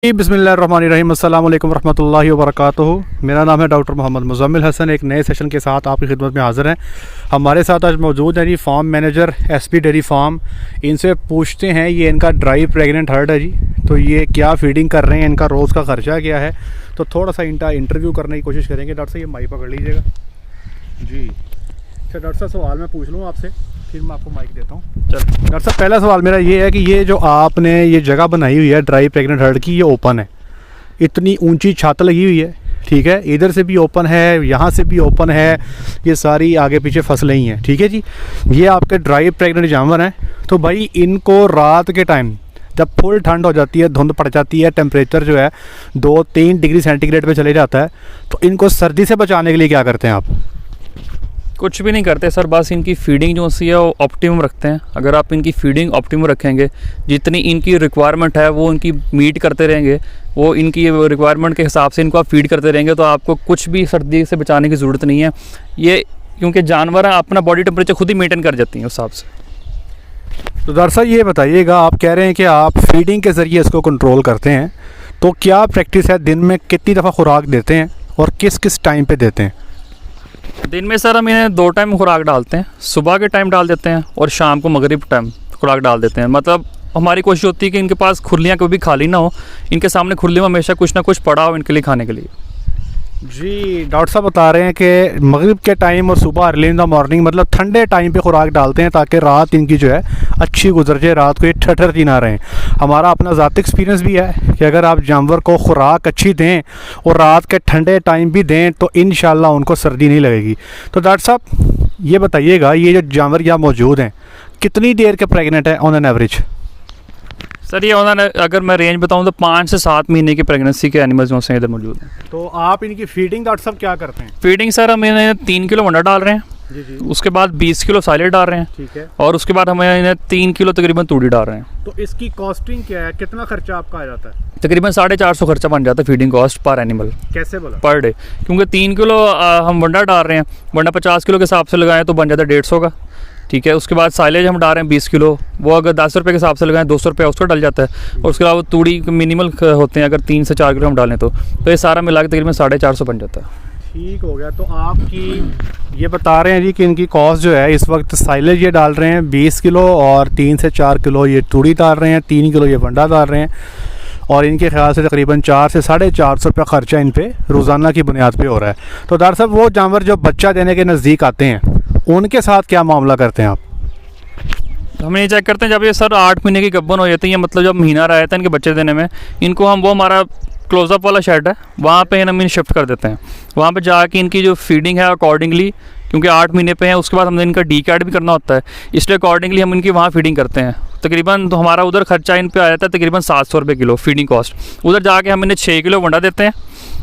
बिस्मिल्लाहिर्रहमानिर्रहीम अस्सलाम वालेकुम रहमतुल्लाहि व बरकातुहू। मेरा नाम है डॉक्टर मोहम्मद मुज़म्मिल हसन। एक नए सेशन के साथ आपकी खिदमत में हाज़िर हैं। हमारे साथ आज मौजूद है जी farm manager SP dairy farm. इनसे पूछते हैं, ये इनका ड्राई प्रेग्नेंट हर्ड है जी, तो ये क्या फीडिंग कर रहे हैं, इनका रोज़ का ख़र्चा क्या है, तो थोड़ा सा इनका इंटरव्यू करने की कोशिश करेंगे। डॉक्टर साहब ये माइक पकड़ लीजिएगा जी। अच्छा डॉक्टर साहब, सवाल मैं पूछ लूँ आपसे, फिर मैं आपको माइक देता हूँ। चल डॉक्टर साहब, पहला सवाल मेरा ये है कि ये जो आपने ये जगह बनाई हुई है ड्राई प्रेग्नेंट हर्ड की, ये ओपन है, इतनी ऊंची छत लगी हुई है, ठीक है, इधर से भी ओपन है, यहाँ से भी ओपन है, ये सारी आगे पीछे फसलें ही हैं, ठीक है जी। ये आपके ड्राई प्रेग्नेंट जानवर हैं। तो भाई इनको रात के टाइम जब फुल ठंड हो जाती है, धुंध पड़ जाती है, टेम्परेचर जो है 2-3 डिग्री सेंटीग्रेड पे चले जाता है, तो इनको सर्दी से बचाने के लिए क्या करते हैं आप? कुछ भी नहीं करते सर, बस इनकी फीडिंग जो सी है वो ऑप्टिमम रखते हैं। अगर आप इनकी फीडिंग ऑप्टिमम रखेंगे, जितनी इनकी रिक्वायरमेंट है वो इनकी मीट करते रहेंगे, वो इनकी रिक्वायरमेंट के हिसाब से इनको आप फीड करते रहेंगे, तो आपको कुछ भी सर्दी से बचाने की ज़रूरत नहीं है। ये क्योंकि जानवर अपना बॉडी टेम्परेचर खुद ही मेंटेन कर जाती हैं उस हिसाब से। तो डॉक्टर साहब ये बताइएगा, आप कह रहे हैं कि आप फीडिंग के ज़रिए इसको कंट्रोल करते हैं, तो क्या प्रैक्टिस है, दिन में कितनी दफ़ा खुराक देते हैं और किस किस टाइम पे देते हैं? दिन में सर हम इन्हें 2 टाइम खुराक डालते हैं, सुबह के टाइम डाल देते हैं और शाम को मगरिब टाइम खुराक डाल देते हैं। मतलब हमारी कोशिश होती है कि इनके पास खुरलियाँ कभी खाली ना हो, इनके सामने खुरली में हमेशा कुछ ना कुछ पड़ा हो इनके लिए खाने के लिए। जी डॉक्टर साहब बता रहे हैं कि मगरिब के टाइम और सुबह अर्ली इन द मॉर्निंग, मतलब ठंडे टाइम पे खुराक डालते हैं ताकि रात इनकी जो है अच्छी गुजर जाए, रात को ये ठठरती ना रहें। हमारा अपना ज़ाती एक्सपीरियंस भी है कि अगर आप जानवर को खुराक अच्छी दें और रात के ठंडे टाइम भी दें तो इंशाल्लाह उनको सर्दी नहीं लगेगी। तो डॉक्टर साहब ये बताइएगा, ये जो जानवर यहाँ मौजूद हैं कितनी देर के प्रेगनेंट है ऑन एन एवरेज? सर ये उन्होंने, अगर मैं रेंज बताऊं तो 5 से 7 महीने की प्रेगनेंसी के एनिमल्स जो से इधर मौजूद हैं। तो आप इनकी फीडिंग डॉक्टर साहब क्या करते हैं? फीडिंग सर हम इन्हें 3 किलो वंडा डाल रहे हैं जी जी, उसके बाद 20 किलो साइलेज डाल रहे हैं, ठीक है, और उसके बाद हम इन्हें 3 किलो तकरीबन तूड़ी डाल रहे हैं। तो इसकी कॉस्टिंग क्या है, कितना खर्चा आपका आ जाता है? तकरीबन 450 खर्चा बन जाता है फीडिंग कॉस्ट पर एनिमल, कैसे बोला? Per day. क्योंकि 3 किलो हम वंडा डाल रहे हैं, वंडा 50 किलो के हिसाब से लगाएं तो बन जाता है 150 का, ठीक है। उसके बाद साइलेज हम डाल रहे हैं 20 किलो, वो अगर 10 रुपये के हिसाब से लगाएं 200 रुपये उसका डल जाता है। और उसके अलावा तूड़ी मिनिमल होते हैं, अगर 3 से 4 किलो हम डालें तो ये सारा मिला के तकरीबन 450 बन जाता है। ठीक हो गया। तो आपकी ये बता रहे हैं जी कि इनकी कॉस्ट जो है इस वक्त साइलेज ये डाल रहे हैं 20 किलो और 3 से 4 किलो ये तूड़ी डाल रहे हैं, 3 किलो ये वंडा डाल रहे हैं, और इनके ख्याल से तकरीबन 4 से 450 रुपये खर्चा इन पे रोज़ाना की बुनियाद पे हो रहा है। तो डॉक्टर साहब वो जानवर जो बच्चा देने के नज़दीक आते हैं उनके साथ क्या मामला करते हैं आप? हम ये चेक करते हैं जब ये सर 8 महीने की गब्बन हो जाती है, मतलब जब महीना रहा था इनके बच्चे देने में, इनको हम वो हमारा क्लोजअप वाला शेड है वहाँ पे हम इन्हें शिफ्ट कर देते हैं। वहाँ पे जाके इनकी जो फीडिंग है अकॉर्डिंगली, क्योंकि 8 महीने पे हैं, उसके बाद हमने इनका डी कैट भी करना होता है, इसलिए अकॉर्डिंगली हम इनकी वहाँ फीडिंग करते हैं। तकरीबन तो हमारा उधर खर्चा इन पे आ जाता है तकरीबन 700 रुपये किलो फीडिंग कॉस्ट। उधर जाके हम इन्हें 6 किलो वंडा देते हैं,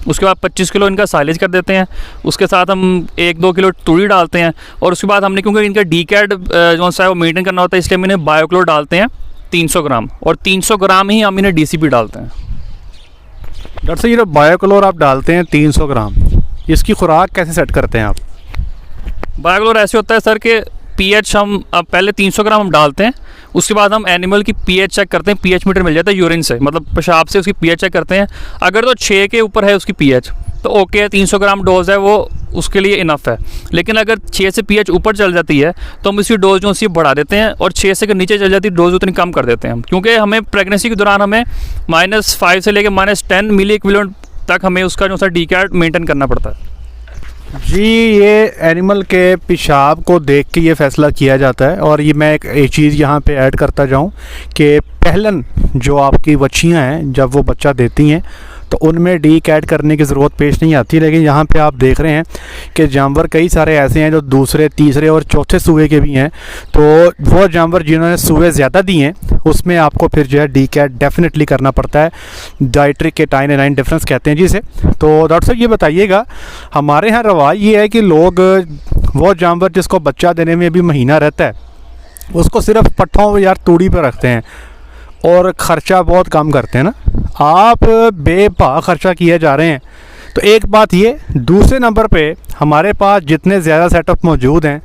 उसके बाद 25 किलो इनका साइलेज कर देते हैं, उसके साथ हम 1-2 किलो तूड़ी डालते हैं, और उसके बाद हमने क्योंकि इनका डी कैट जो सा है वो मेंटेन करना होता है, इसलिए हम इन्हें बायोक्लोर डालते हैं 300 ग्राम, और 300 ग्राम ही हम इन्हें DCP डालते हैं। डॉक्टर साहब ये जो बायोक्लोर आप डालते हैं 300 ग्राम, इसकी खुराक कैसे सेट करते हैं आप? बायोक्लोर ऐसे होता है सर कि पीएच हम पहले 300 ग्राम हम डालते हैं, उसके बाद हम एनिमल की पीएच चेक करते हैं, पीएच मीटर मिल जाता है यूरिन से, मतलब पेशाब से उसकी पीएच चेक करते हैं। अगर तो 6 के ऊपर है उसकी पीएच तो ओके है, 300 ग्राम डोज है वो उसके लिए इनफ है। लेकिन अगर 6 से पीएच ऊपर चल जाती है तो हम इसकी डोज जो सी बढ़ा देते हैं, और 6 से अगर नीचे चल जाती है डोज उतनी कम कर देते हैं हम, क्योंकि हमें प्रेगनेंसी के दौरान हमें -5 से लेकर -10 मिली इक्विवेलेंट तक हमें उसका जो सा डी कैट मेंटेन करना पड़ता है। जी ये एनिमल के पेशाब को देख के ये फ़ैसला किया जाता है। और ये मैं एक चीज़ यहाँ पे ऐड करता जाऊँ कि पहलन जो आपकी बच्चियाँ हैं जब वो बच्चा देती हैं तो उनमें डी कैट करने की ज़रूरत पेश नहीं आती, लेकिन यहाँ पे आप देख रहे हैं कि जानवर कई सारे ऐसे हैं जो दूसरे, तीसरे और चौथे सूए के भी हैं। तो वो जानवर जिन्होंने सूए ज़्यादा दिए हैं उसमें आपको फिर जो है डी कैट डेफिनेटली करना पड़ता है, डाइट्री केटाइन एनाइन डिफरेंस कहते हैं जिसे। तो डॉक्टर साहब ये बताइएगा, हमारे यहाँ रवाज ये है कि लोग वो जानवर जिसको बच्चा देने में भी महीना रहता है उसको सिर्फ पट्ठों या तूड़ी पर रखते हैं और ख़र्चा बहुत कम करते हैं ना। आप बेपा खर्चा किए जा रहे हैं। तो एक बात ये, दूसरे नंबर पे हमारे पास जितने ज़्यादा सेटअप मौजूद हैं,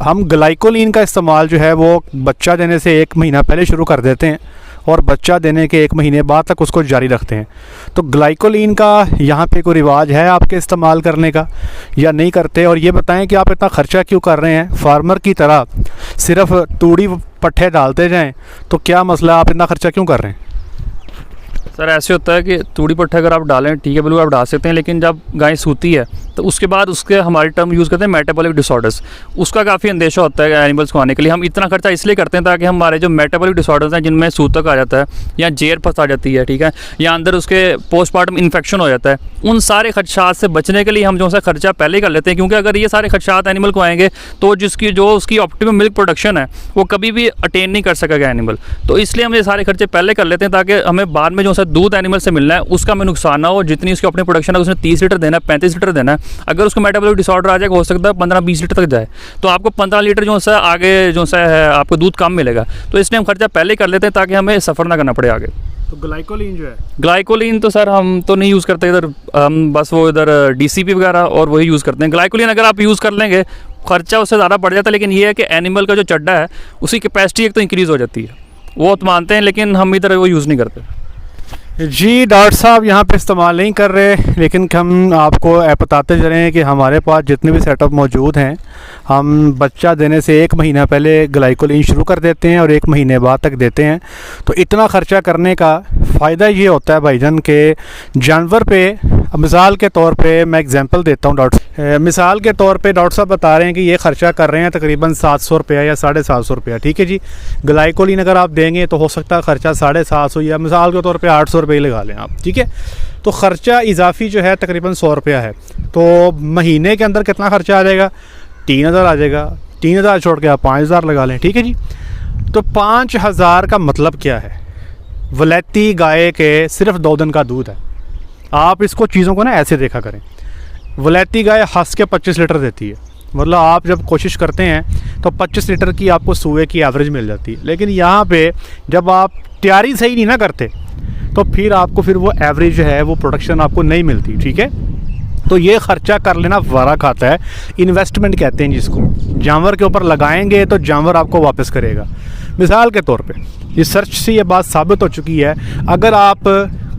हम ग्लाइकोलिन का इस्तेमाल जो है वो बच्चा देने से 1 महीना पहले शुरू कर देते हैं और बच्चा देने के 1 महीने बाद तक उसको जारी रखते हैं। तो ग्लाइकोलिन का यहाँ पे कोई रिवाज है आपके इस्तेमाल करने का या नहीं करते? और ये बताएं कि आप इतना ख़र्चा क्यों कर रहे हैं? फार्मर की तरह सिर्फ तूड़ी पट्ठे डालते जाएं तो क्या मसला, आप इतना ख़र्चा क्यों कर रहे हैं? सर ऐसे होता है कि तूड़ी पट्टे अगर आप डालें ठीक है बिल्कुल आप डाल सकते हैं, लेकिन जब गाय सूती है तो उसके बाद उसके हमारी टर्म यूज़ करते हैं मेटाबॉलिक डिसऑर्डर्स, उसका काफ़ी अंदेशा होता है एनिमल्स को आने के लिए। हम इतना खर्चा इसलिए करते हैं ताकि हमारे जो मेटाबॉलिक डिसऑर्डर्स हैं जिनमें सूतक आ जाता है या जेर फंस आ जाती है, ठीक है, या अंदर उसके पोस्टमार्टम इन्फेक्शन हो जाता है, उन सारे खदशात से बचने के लिए हम जो सा खर्चा पहले ही कर लेते हैं। क्योंकि अगर ये सारे खदशात एनिमल को आएंगे तो उसकी ऑप्टिमम मिल्क प्रोडक्शन है वो कभी भी अटेन नहीं कर सकेगा एनिमल। तो इसलिए हम ये सारे खर्चे पहले कर लेते हैं ताकि हमें बाद में जो सा दूध एनिमल से मिलना है उसका हमें नुकसान ना हो। जितनी उसकी अपनी प्रोडक्शन है उसने 30 लीटर देना है, 35 लीटर देना है, अगर उसको मेटाबॉलिक डिसऑर्डर आ जाएगा हो सकता है 15-20 लीटर तक जाए, तो आपको 15 लीटर जो सा आगे जो सा है आपको दूध कम मिलेगा। तो इसलिए हम खर्चा पहले कर लेते हैं ताकि हमें सफ़र ना करना पड़े आगे। तो ग्लाइकोलिन जो है, ग्लाइकोलिन तो सर हम तो नहीं यूज़ करते इधर, हम बस वो इधर DCP वगैरह और वही यूज़ करते हैं। ग्लाइकोलिन अगर आप यूज़ कर लेंगे खर्चा उससे ज़्यादा बढ़ जाता है, लेकिन ये है कि एनिमल का जो चड्डा है उसकी कैपेसिटी एक तो इंक्रीज़ हो जाती है, वो तो मानते हैं, लेकिन हम इधर वो यूज़ नहीं करते। जी डॉक्टर साहब यहाँ पे इस्तेमाल नहीं कर रहे, लेकिन हम आपको बताते जा रहे हैं कि हमारे पास जितने भी सेटअप मौजूद हैं हम बच्चा देने से 1 महीना पहले ग्लाइकोलिन शुरू कर देते हैं और 1 महीने बाद तक देते हैं। तो इतना ख़र्चा करने का फ़ायदा ये होता है भाईजान के जानवर पे, मिसाल के तौर पे मैं एग्जांपल देता हूँ मिसाल के तौर पे डॉक्टर साहब बता रहे हैं कि ये ख़र्चा कर रहे हैं तकरीबन 700 रुपया या 750 रुपया, ठीक है जी। ग्लाइकोलिन अगर आप देंगे तो हो सकता है ख़र्चा 750 या मिसाल के तौर पे 800 रुपये लगा लें आप, ठीक है। तो ख़र्चा इजाफी जो है तकरीबन 100 रुपया है। तो महीने के अंदर कितना ख़र्चा आ जाएगा? 3000 आ जाएगा। 3000 छोड़ के आप 5000 लगा लें, ठीक है जी। तो 5000 का मतलब क्या है? वलैती गाय के सिर्फ 2 दिन का दूध है। आप इसको चीज़ों को ना ऐसे देखा करें, वलैती गाय हंस के 25 लीटर देती है, मतलब आप जब कोशिश करते हैं तो 25 लीटर की आपको सुबह की एवरेज मिल जाती है। लेकिन यहाँ पे जब आप तैयारी सही नहीं ना करते तो फिर आपको वो एवरेज जो है वो प्रोडक्शन आपको नहीं मिलती, ठीक है। तो ये ख़र्चा कर लेना वारा खाता है, इन्वेस्टमेंट कहते हैं जिसको। जानवर के ऊपर लगाएंगे तो जानवर आपको वापस करेगा। मिसाल के तौर पे रिसर्च से ये बात साबित हो चुकी है, अगर आप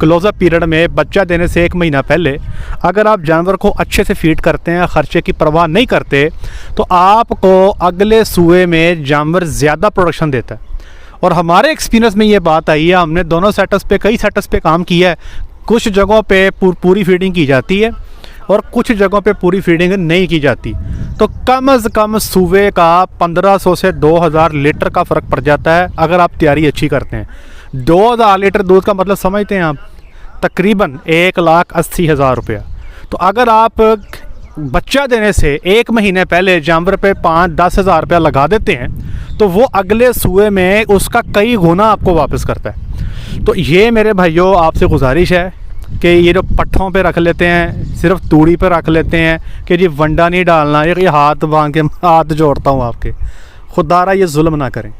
क्लोज़अप पीरियड में बच्चा देने से 1 महीना पहले अगर आप जानवर को अच्छे से फीड करते हैं, ख़र्चे की परवाह नहीं करते, तो आपको अगले सूए में जानवर ज़्यादा प्रोडक्शन देता है। और हमारे एक्सपीरियंस में ये बात आई है, हमने दोनों सेटअप्स पे कई सेटअप्स पे काम किया है। कुछ जगहों पे पूरी फीडिंग की जाती है और कुछ जगहों पे पूरी फीडिंग नहीं की जाती। तो कम से कम सूबे का 1500 से 2000 लीटर का फ़र्क पड़ जाता है अगर आप तैयारी अच्छी करते हैं। 2000 लीटर दूध का मतलब समझते हैं आप, तकरीबन 1,80,000 रुपया। तो अगर आप बच्चा देने से 1 महीने पहले जानवर पे 5-10 हज़ार रुपया लगा देते हैं तो वो अगले सूए में उसका कई गुना आपको वापस करता है। तो ये मेरे भाइयों आपसे गुजारिश है कि ये जो पट्ठों पे रख लेते हैं, सिर्फ तूड़ी पे रख लेते हैं कि जी वंडा नहीं डालना, ये हाथ बांध के हाथ जोड़ता हूँ आपके, खुदारा ये जुल्म ना करें।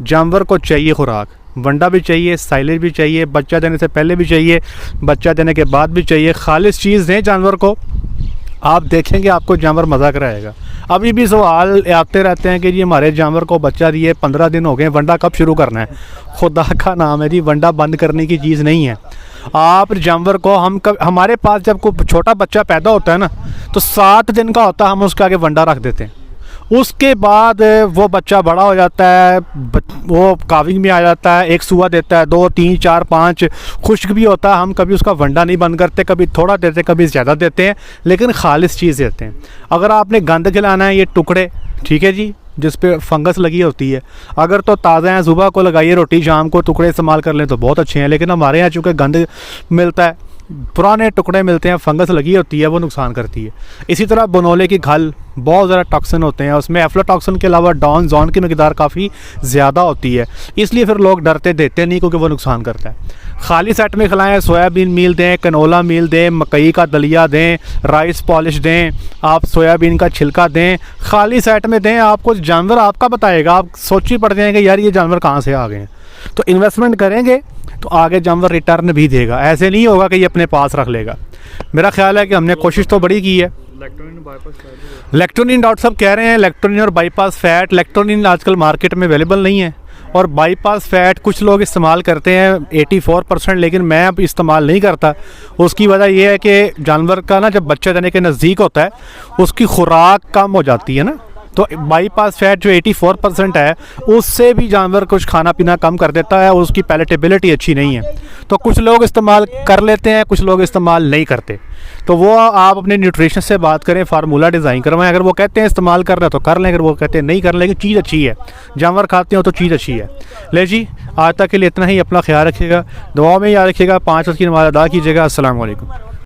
जानवर को चाहिए खुराक, वंडा भी चाहिए, साइलेज भी चाहिए, बच्चा देने से पहले भी चाहिए, बच्चा देने के बाद भी चाहिए। खालिश चीज़ दें जानवर को, आप देखेंगे आपको जानवर मज़ा कराएगा। अभी भी सवाल आते रहते हैं कि जी हमारे जानवर को बच्चा दिए 15 दिन हो गए, वंडा कब शुरू करना है? खुदा का नाम है जी, वंडा बंद करने की चीज़ नहीं है। आप जानवर को हमारे पास जब कोई छोटा बच्चा पैदा होता है ना तो 7 दिन का होता है, हम उसके आगे वंडा रख देते हैं। उसके बाद वो बच्चा बड़ा हो जाता है, वो काविंग में आ जाता है, एक सुआ देता है, 2, 3, 4, 5 खुश्क भी होता है। हम कभी उसका वंडा नहीं बंद करते, कभी थोड़ा देते कभी ज़्यादा देते हैं, लेकिन खालिश चीज़ देते हैं। अगर आपने गंद खिलाना है, ये टुकड़े, ठीक है जी, जिस पे फंगस लगी होती है, अगर तो ताज़ा हैं सुबह को लगाइए रोटी, शाम को टुकड़े इस्तेमाल कर लें तो बहुत अच्छे हैं। लेकिन हमारे यहाँ चूँकि गंद मिलता है, पुराने टुकड़े मिलते हैं, फंगस लगी होती है, वो नुकसान करती है। इसी तरह बनोले की खल, बहुत ज़्यादा टॉक्सिन होते हैं, उसमें एफ्लाटॉक्सिन के अलावा डॉन की मकदार काफ़ी ज़्यादा होती है, इसलिए फिर लोग डरते देते नहीं क्योंकि वो नुकसान करता है। खाली सेट में खिलाएं, सोयाबीन मील दें, कनोला मील दें, मकई का दलिया दें, राइस पॉलिश दें, आप सोयाबीन का छिलका दें, खाली सेट में दें। आपको जानवर आपका बताएगा, आप सोच ही पड़ जाएंगे यार ये जानवर कहाँ से आ गए हैं। तो इन्वेस्टमेंट करेंगे तो आगे जानवर रिटर्न भी देगा, ऐसे नहीं होगा कि ये अपने पास रख लेगा। मेरा ख्याल है कि हमने कोशिश तो बड़ी की है। लेक्टोनिन डॉक्टर साहब कह रहे हैं लेक्टोनिन और बाईपास फैट, लेक्टोनिन आजकल मार्केट में अवेलेबल नहीं है और बाईपास फैट कुछ लोग इस्तेमाल करते हैं 84%, लेकिन मैं अब इस्तेमाल नहीं करता। उसकी वजह यह है कि जानवर का ना जब बच्चा देने के नज़दीक होता है उसकी खुराक कम हो जाती है ना, तो बाईपास फैट जो 84% है उससे भी जानवर कुछ खाना पीना कम कर देता है, उसकी पैलेटेबिलिटी अच्छी नहीं है। तो कुछ लोग इस्तेमाल कर लेते हैं, कुछ लोग इस्तेमाल नहीं करते। तो वो आप अपने न्यूट्रिशन से बात करें, फार्मूला डिज़ाइन करवाएं। अगर वो कहते हैं इस्तेमाल कर रहे हैं तो कर लें, अगर वो कहते हैं नहीं कर लें, लेकिन चीज़ अच्छी है, जानवर खाते हो तो चीज़ अच्छी है। ले जी, आज तक के लिए इतना ही। अपना ख्याल रखिएगा, दुआ में याद रखिएगा, 5 वक्त की नमाज़ अदा कीजिएगा। अस्सलाम वालेकुम।